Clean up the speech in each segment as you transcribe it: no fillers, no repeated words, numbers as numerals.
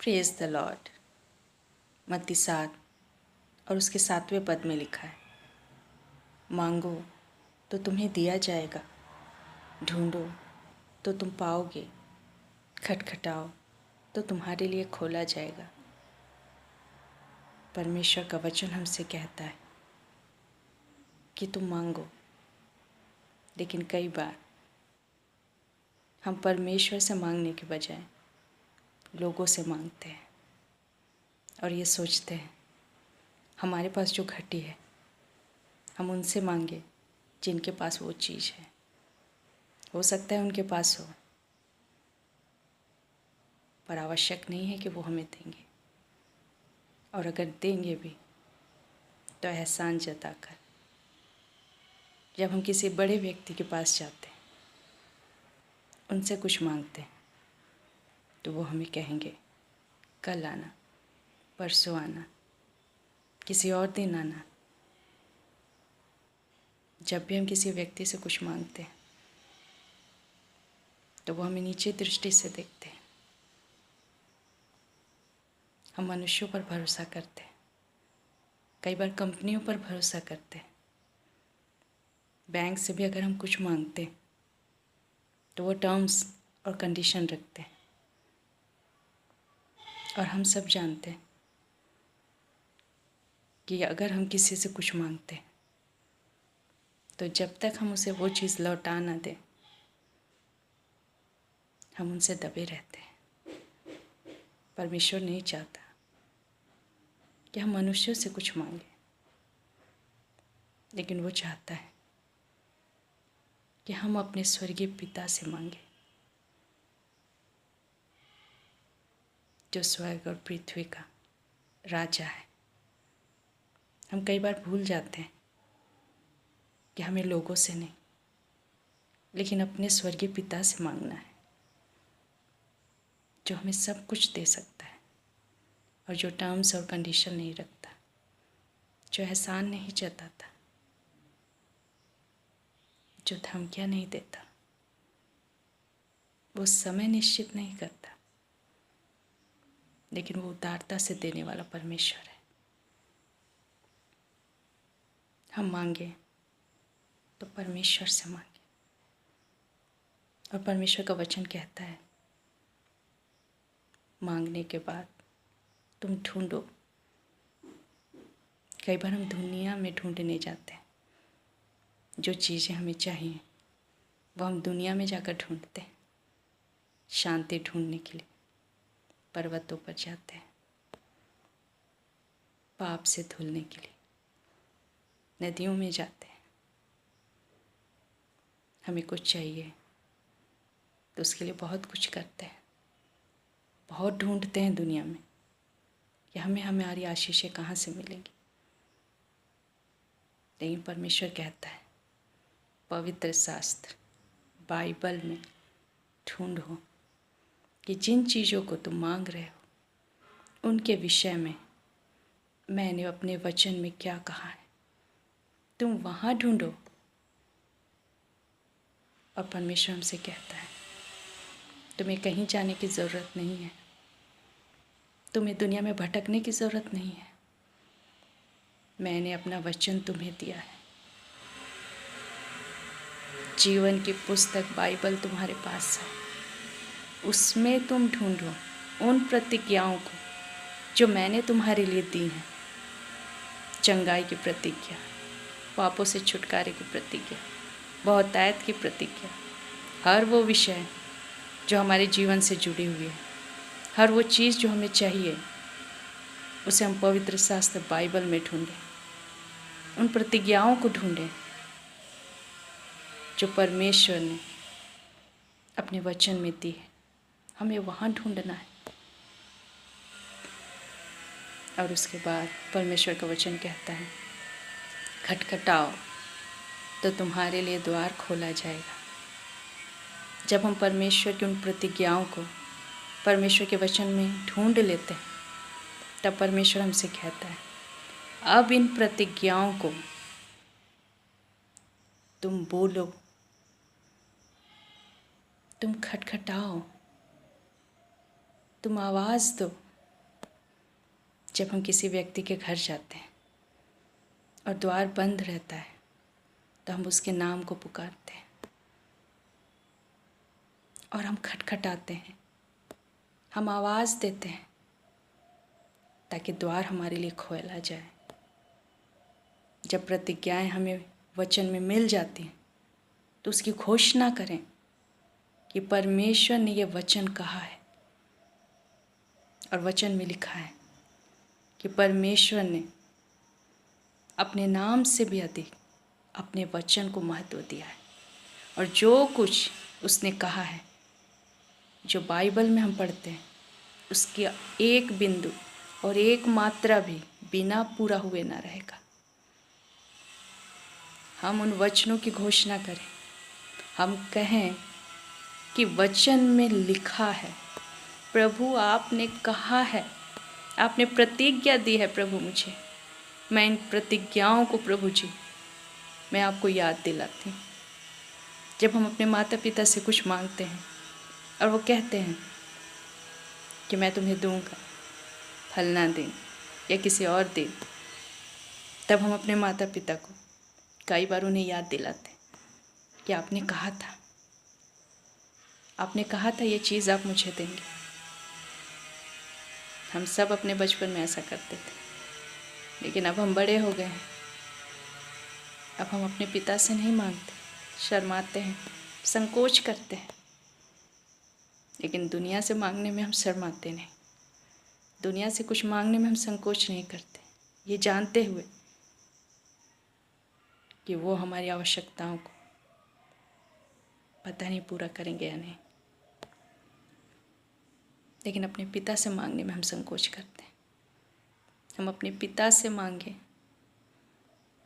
Praise the Lord. मत्ती 7 और उसके 7वें पद में लिखा है, मांगो तो तुम्हें दिया जाएगा, ढूंढो तो तुम पाओगे, खटखटाओ तो तुम्हारे लिए खोला जाएगा। परमेश्वर का वचन हमसे कहता है कि तुम मांगो, लेकिन कई बार हम परमेश्वर से मांगने के बजाय लोगों से मांगते हैं और ये सोचते हैं हमारे पास जो घटी है हम उनसे मांगे जिनके पास वो चीज़ है। हो सकता है उनके पास हो, पर आवश्यक नहीं है कि वो हमें देंगे, और अगर देंगे भी तो एहसान जताकर। जब हम किसी बड़े व्यक्ति के पास जाते हैं, उनसे कुछ मांगते हैं, तो वो हमें कहेंगे कल आना, परसों आना, किसी और दिन आना। जब भी हम किसी व्यक्ति से कुछ मांगते हैं तो वो हमें नीचे दृष्टि से देखते हैं। हम मनुष्यों पर भरोसा करते हैं, कई बार कंपनियों पर भरोसा करते हैं। बैंक से भी अगर हम कुछ मांगते हैं तो वो टर्म्स और कंडीशन रखते हैं, और हम सब जानते हैं कि अगर हम किसी से कुछ मांगते हैं तो जब तक हम उसे वो चीज़ लौटा ना दें, हम उनसे दबे रहते हैं। परमेश्वर नहीं चाहता कि हम मनुष्यों से कुछ मांगें, लेकिन वो चाहता है कि हम अपने स्वर्गीय पिता से मांगें, जो स्वर्ग और पृथ्वी का राजा है। हम कई बार भूल जाते हैं कि हमें लोगों से नहीं, लेकिन अपने स्वर्गीय पिता से मांगना है, जो हमें सब कुछ दे सकता है और जो टर्म्स और कंडीशन नहीं रखता, जो एहसान नहीं जताता, जो धमकियाँ नहीं देता, वो समय निश्चित नहीं करता, लेकिन वो उदारता से देने वाला परमेश्वर है। हम मांगे तो परमेश्वर से मांगे, और परमेश्वर का वचन कहता है मांगने के बाद तुम ढूंढो। कई बार हम दुनिया में ढूंढने जाते हैं, जो चीज़ें हमें चाहिए वो हम दुनिया में जाकर ढूंढते हैं। शांति ढूंढने के लिए पर्वतों पर जाते हैं, पाप से धुलने के लिए नदियों में जाते हैं। हमें कुछ चाहिए तो उसके लिए बहुत कुछ करते हैं, बहुत ढूंढते हैं दुनिया में कि हमें हमारी आशीषें कहाँ से मिलेंगी। लेकिन परमेश्वर कहता है पवित्र शास्त्र बाइबल में ढूंढो कि जिन चीज़ों को तुम मांग रहे हो उनके विषय में मैंने अपने वचन में क्या कहा है, तुम वहाँ ढूंढो। और परमेश्वर हमसे कहता है तुम्हें कहीं जाने की ज़रूरत नहीं है, तुम्हें दुनिया में भटकने की ज़रूरत नहीं है। मैंने अपना वचन तुम्हें दिया है, जीवन की पुस्तक बाइबल तुम्हारे पास है, उसमें तुम ढूंढो उन प्रतिज्ञाओं को जो मैंने तुम्हारे लिए दी हैं। चंगाई की प्रतिज्ञा, पापों से छुटकारे की प्रतिज्ञा, बहुतायत की प्रतिज्ञा, हर वो विषय जो हमारे जीवन से जुड़ी हुई है, हर वो चीज़ जो हमें चाहिए, उसे हम पवित्र शास्त्र बाइबल में ढूंढें। उन प्रतिज्ञाओं को ढूंढें जो परमेश्वर ने अपने वचन में दी है, हमें वहाँ ढूंढना है। और उसके बाद परमेश्वर का वचन कहता है खटखटाओ तो तुम्हारे लिए द्वार खोला जाएगा। जब हम परमेश्वर की उन प्रतिज्ञाओं को परमेश्वर के वचन में ढूंढ लेते हैं, तब परमेश्वर हमसे कहता है अब इन प्रतिज्ञाओं को तुम बोलो, तुम खटखटाओ, तुम आवाज़ दो, जब हम किसी व्यक्ति के घर जाते हैं और द्वार बंद रहता है तो हम उसके नाम को पुकारते हैं और हम खटखटाते हैं, हम आवाज़ देते हैं ताकि द्वार हमारे लिए खोला जाए। जब प्रतिज्ञाएं हमें वचन में मिल जाती हैं तो उसकी घोषणा करें कि परमेश्वर ने यह वचन कहा है और वचन में लिखा है कि परमेश्वर ने अपने नाम से भी अधिक अपने वचन को महत्व दिया है। और जो कुछ उसने कहा है, जो बाइबल में हम पढ़ते हैं, उसकी एक बिंदु और एक मात्रा भी बिना पूरा हुए ना रहेगा। हम उन वचनों की घोषणा करें, हम कहें कि वचन में लिखा है, प्रभु आपने कहा है, आपने प्रतिज्ञा दी है प्रभु मुझे। मैं इन प्रतिज्ञाओं को प्रभु जी मैं आपको याद दिलाती हूँ। जब हम अपने माता पिता से कुछ मांगते हैं और वो कहते हैं कि मैं तुम्हें दूंगा फलना दिन या किसी और दिन, तब हम अपने माता पिता को कई बार उन्हें याद दिलाते हैं कि आपने कहा था ये चीज़ आप मुझे देंगे। हम सब अपने बचपन में ऐसा करते थे, लेकिन अब हम बड़े हो गए हैं। अब हम अपने पिता से नहीं मांगते, शर्माते हैं, संकोच करते हैं। लेकिन दुनिया से मांगने में हम शर्माते नहीं, दुनिया से कुछ मांगने में हम संकोच नहीं करते, ये जानते हुए कि वो हमारी आवश्यकताओं को पता नहीं पूरा करेंगे या नहीं। लेकिन अपने पिता से मांगने में हम संकोच करते हैं। हम अपने पिता से मांगें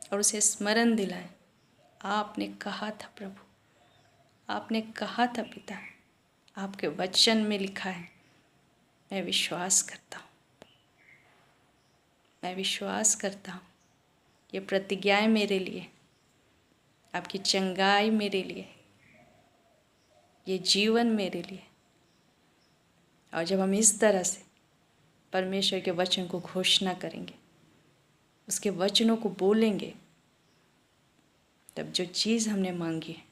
और उसे स्मरण दिलाएं, आपने कहा था प्रभु, आपने कहा था पिता, आपके वचन में लिखा है। मैं विश्वास करता हूँ, मैं विश्वास करता हूँ ये प्रतिज्ञाएं मेरे लिए, आपकी चंगाई मेरे लिए, ये जीवन मेरे लिए। और जब हम इस तरह से परमेश्वर के वचन को घोषणा करेंगे, उसके वचनों को बोलेंगे, तब जो चीज़ हमने मांगी है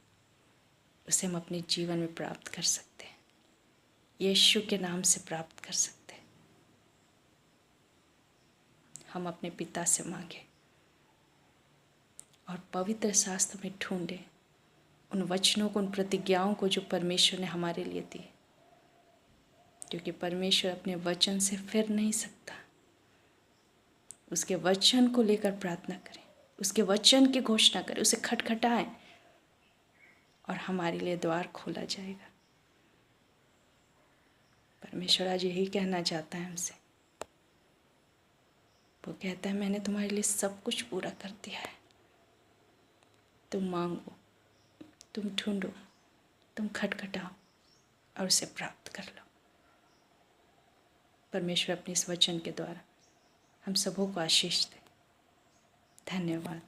उसे हम अपने जीवन में प्राप्त कर सकते हैं, यीशु के नाम से प्राप्त कर सकते हैं। हम अपने पिता से मांगें और पवित्र शास्त्र में ढूंढें उन वचनों को, उन प्रतिज्ञाओं को जो परमेश्वर ने हमारे लिए दी, क्योंकि परमेश्वर अपने वचन से फिर नहीं सकता। उसके वचन को लेकर प्रार्थना करें, उसके वचन की घोषणा करें, उसे खटखटाएं और हमारे लिए द्वार खोला जाएगा। परमेश्वर आज यही कहना चाहता है हमसे। वो कहता है मैंने तुम्हारे लिए सब कुछ पूरा कर दिया है। तुम मांगो, तुम ढूंढो, तुम खटखटाओ और उसे प्राप्त कर लो। परमेश्वर अपने इस वचन के द्वारा हम सबों को आशीष दे। धन्यवाद।